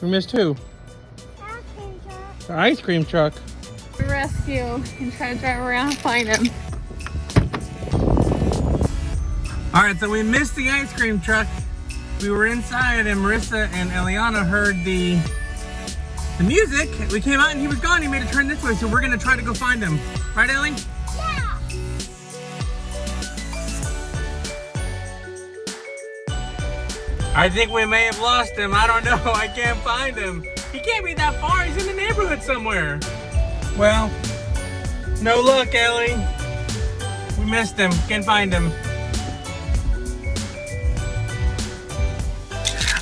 We missed who? The ice cream truck. Rescue and try to drive around and find him. All right, so we missed the ice cream truck. We were inside and Marissa and Elianna heard the music. We came out and he was gone. He made a turn this way, so we're gonna try to go find him. Right, Ellie? Yeah. I think we may have lost him. I don't know. I can't find him. He can't be that far. He's in the neighborhood somewhere. Well, no luck, Ellie. We missed him. Can't find him.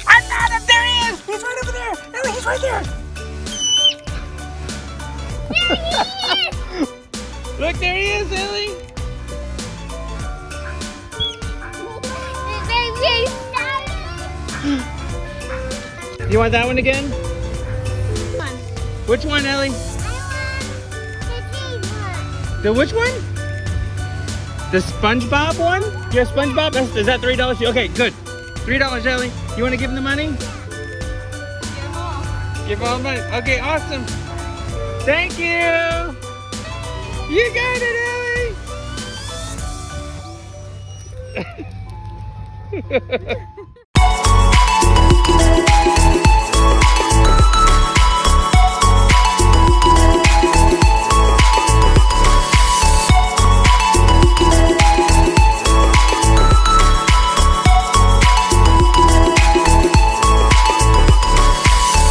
I found him! There he is! He's right over there! Ellie, he's right there! There he is! Look, there he is, Ellie! You want that one again? Which one, Ellie? The which one? The SpongeBob one? You have SpongeBob? Is that $3? Okay, good. $3, Ellie. You want to give him the money? Give all the money. Okay, awesome. Thank you. You got it, Ellie.